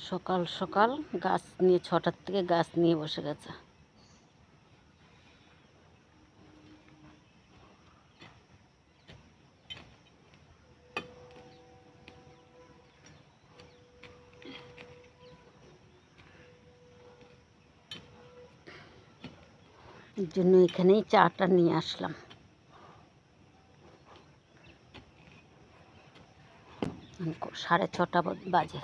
সকাল সকাল গাছ নিয়ে 6টার থেকে গাছ নিয়ে বসে গেছে। এর জন্য এখানেই চাটা নিয়ে আসলাম। সাড়ে 6টা বাজে।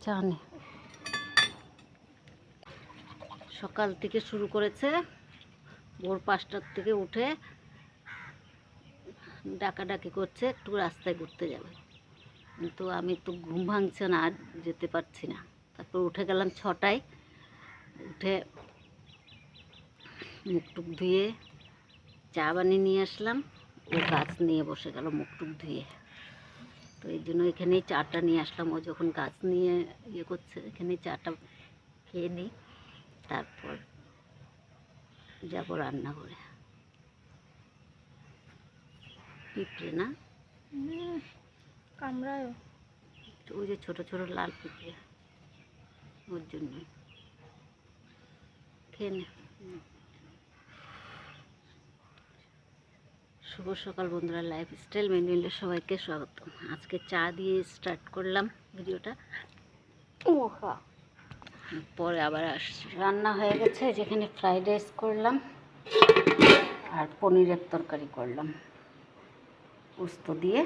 চা নে। সকাল থেকে শুরু করেছে, ভোর 5টার থেকে উঠে ডাকাডাকি করছে একটু রাস্তায় ঘুরতে যাবে, কিন্তু আমি তো ঘুম ভাঙছে না, আর যেতে পারছি না। তারপর উঠে গেলাম 6টায়, উঠে মুখ টুক ধুয়ে চা বানিয়ে নিয়ে আসলাম। ও গাছ নিয়ে বসে গেল মুখ টুক ধুয়ে। তো এই জন্য এখানেই চাটা নিয়ে আসলাম। ও যখন গাছ নিয়ে ইয়ে করছে, এখানেই চাটা খেয়ে নিই, তারপর যাব রান্না করে। পিঁপড়ে না কামড়ায়, ওই যে ছোট ছোট লাল পিঁপড়ে, ওর জন্য খেয়ে নে। শুভ সকাল বন্ধুরা, লাইফস্টাইল মেনুলে সবাইকে স্বাগত। আজকে চা দিয়ে স্টার্ট করলাম ভিডিওটা, পরে আবার আসছি। রান্না হয়ে গেছে, যেখানে ফ্রাইড রাইস করলাম আর পনিরের তরকারি করলাম পোস্ত দিয়ে।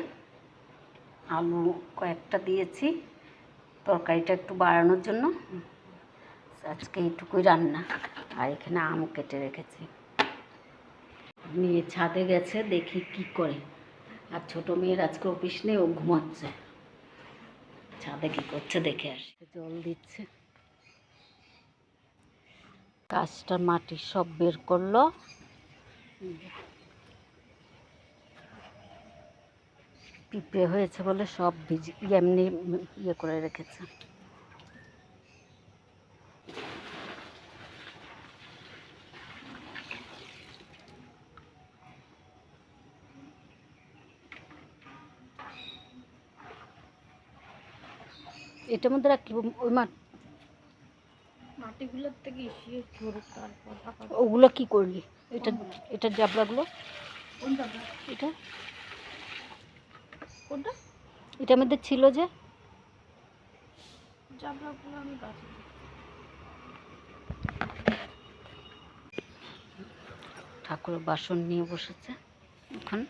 আলু কয়েকটা দিয়েছি তরকারিটা একটু বাড়ানোর জন্য। আজকে এইটুকুই রান্না। আর এখানে আম কেটে রেখেছি, নিয়ে ছাদে গেছে, দেখি কি করে। আর ছোটো মেয়ের আজকে অফিস নেই, ও ঘুমাচ্ছে। ছাদে কি করছে দেখে আসি। জল দিচ্ছে, গাছটা মাটি সব বের করলো। পিঁপড়ে হয়েছে বলে সব এমনি ইয়ে করে রেখেছে। এটার মধ্যে রাখি ওই মাটিগুলোর থেকে ইসিয়ে ঝরুক, তারপর ওগুলো কি করলি? এটার জাবড়াগুলো, কোন জায়গা এটা কোনটা এটার মধ্যে ছিল যে জাবড়াগুলো আমি গাছে। ঠাকুরের বাসন নিয়ে বসেছে এখন।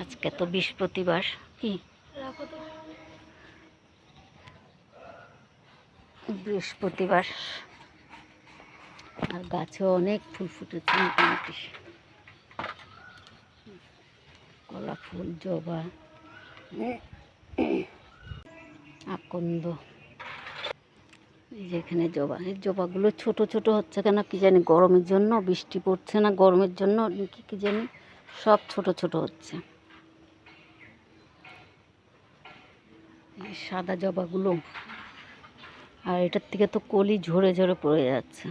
আজকে তো বৃহস্পতিবার, কি রাখো তো। বৃহস্পতিবার, আর গাছে অনেক ফুল ফুটেছে মোটামুটি। কলা ফুল, জবা, আকন্দ। এই যে এখানে জবা, এই জবাগুলো ছোট ছোট হচ্ছে কেন কি জানি, গরমের জন্য, বৃষ্টি পড়ছে না গরমের জন্য কি জানি, সব ছোট ছোট হচ্ছে। এই সাদা জবাগুলো, আর এটার থেকে তো কলি ঝরে ঝরে পড়ে যাচ্ছে।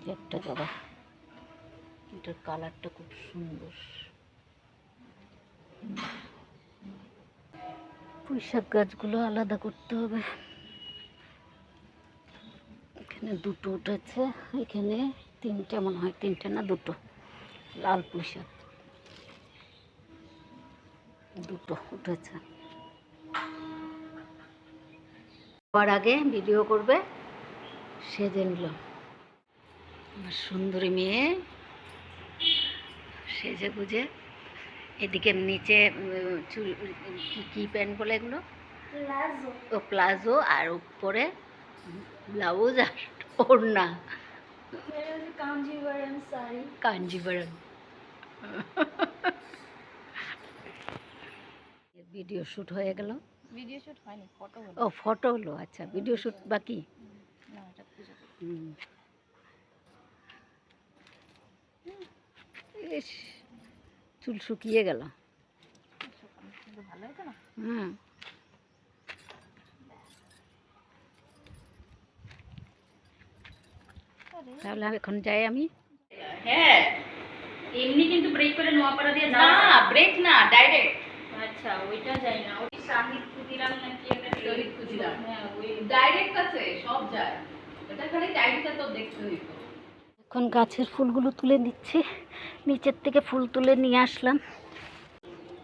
যে একটা জবা, এটার কালারটা খুব সুন্দর। পুঁইশাক গাছগুলো আলাদা করতে হবে। এখানে দুটো উঠেছে, এখানে 3টে মনে হয়, 3টে না 2টো লাল পুঁইশাক, 2টো উঠেছে। আবার আগে ভিডিও করবে, সেজে নিল। আমার সুন্দরী মেয়ে সেজে গুজে, এদিকে নিচে চুল, কি প্যান্ট বলে এগুলো, প্লাজো। ও প্লাজো, আর উপরে ব্লাউজ আর ওড়না, কাঞ্জিভারম শাড়ি। কাঞ্জিভারম। ভিডিও শ্যুট হয়ে গেল। ভিডিও শুট হয়নি, ফটো হলো। ও ফটো হলো, আচ্ছা ভিডিও শ্যুট বাকি। না, এটা পুজো করি। ইস, চুল শুকিয়ে গেল। ভালো হতো না? হুম। আরে তাহলে এখন যাই আমি। হ্যাঁ, এমনি কিন্তু ব্রেক করে নোয়াপাড়া দিয়ে না ব্রেক না, ডাইরেক্ট। আচ্ছা, ওইটা যাই না, ওই শাহিদ ক্ষুদিরাম নাকি একটা শহীদ খুঁজিলাম, হ্যাঁ ওই। ডাইরেক্ট আছে, সব যায়। এটা খালি টাইমটা তো দেখতে হইতো। এখন গাছের ফুলগুলো তুলে নিচ্ছি, নিচের থেকে ফুল তুলে নিয়ে আসলাম।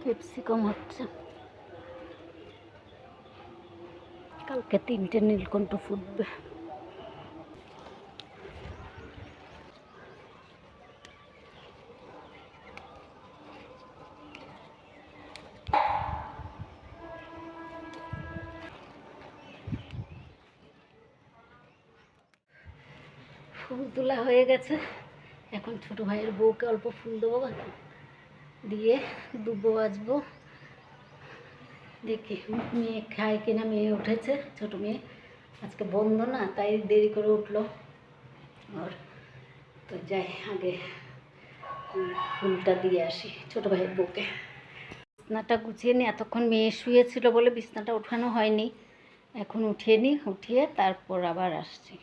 ক্যাপসিকাম হচ্ছে, কালকে 3টে নীলকণ্ঠ ফুটবে। ফুল তোলা হয়ে গেছে, এখন ছোট ভাইয়ের বউকে অল্প ফুল দেবো, দিয়ে দুব্বো বাজবো। দেখি মেয়ে খায় কিনা, মেয়ে উঠেছে, ছোট মেয়ে, আজকে বন্ধ না, তাই দেরি করে উঠলো। আর তো যাই আগে ফুলটা দিয়ে আসি ছোট ভাইয়ের বউকে। বিছনাটা গুছিয়ে নিই, এতক্ষণ মেয়ে শুয়েছিল বলে বিছনাটা ওঠানো হয়নি, এখন উঠিয়ে নিই, উঠিয়ে তারপর আবার আসছি।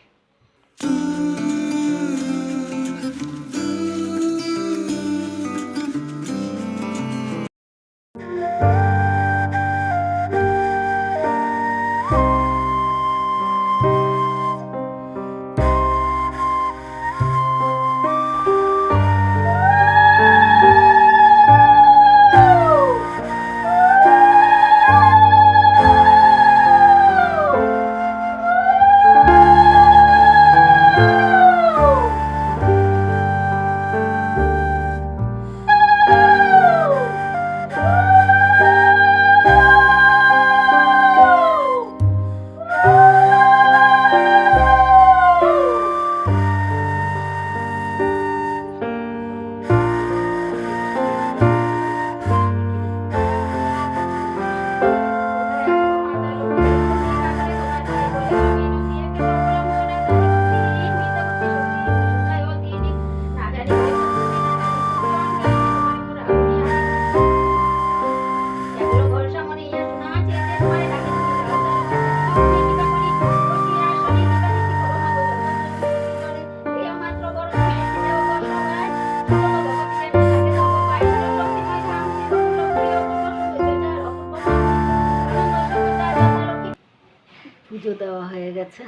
পুজো দেওয়া হয়ে গেছে,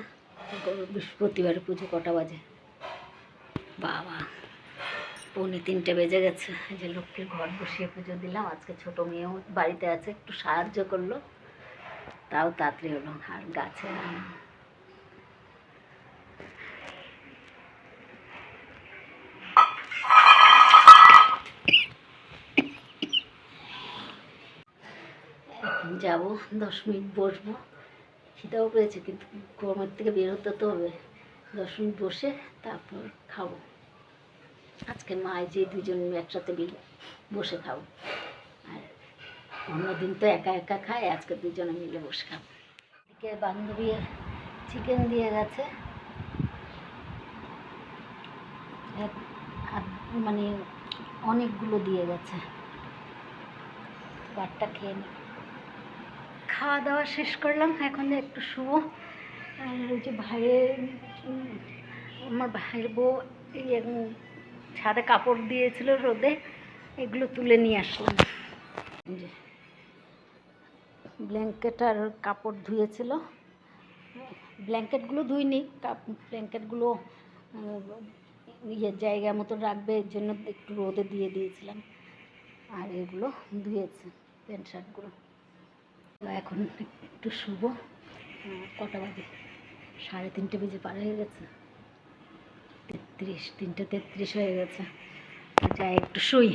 বৃহস্পতিবার পুজো কটা বাজে? বাবা, 2:45 বেজে গেছে। এই যে লক্ষ্মীর ঘর বসিয়ে পুজো দিলাম। আজকে ছোট মেয়েও বাড়িতে আছে, একটু সাহায্য করলো, তাও তাড়াতাড়ি হলো। আর গাছে এখন যাবো, 10 মিনিট বসবো, খিদেও পেয়েছে, কিন্তু গরমের থেকে বের হতে তো হবে। 10 মিনিট বসে তারপর খাবো। আজকে মা যে দুজন একসাথে বসে খাবো, আর অন্যদিন তো একা একা খায়, আজকে দুজনে মিলে বসে খাবো। এদিকে বান্ধবী চিকেন দিয়ে গেছে, মানে অনেকগুলো দিয়ে গেছে, ভাতটা খেয়ে নি। খাওয়া দাওয়া শেষ করলাম, এখন একটু শুবো। আর ওই যে আমার ভাইয়ের বউ ছাদে কাপড় দিয়েছিল রোদে, এগুলো তুলে নিয়ে আসলাম। যে ব্ল্যাঙ্কেট আর কাপড় ধুয়েছিল, ব্ল্যাঙ্কেটগুলো ধুইনি, ব্ল্যাঙ্কেটগুলো জায়গা মতো রাখবে, এর জন্য একটু রোদে দিয়ে দিয়েছিলাম। আর এগুলো ধুয়েছে, প্যান্ট শার্টগুলো। এখন একটু শুবো। কটা বাজে? 3:30 বেজে পার হয়ে গেছে, 3:33 হয়ে গেছে। যাই একটু শুই।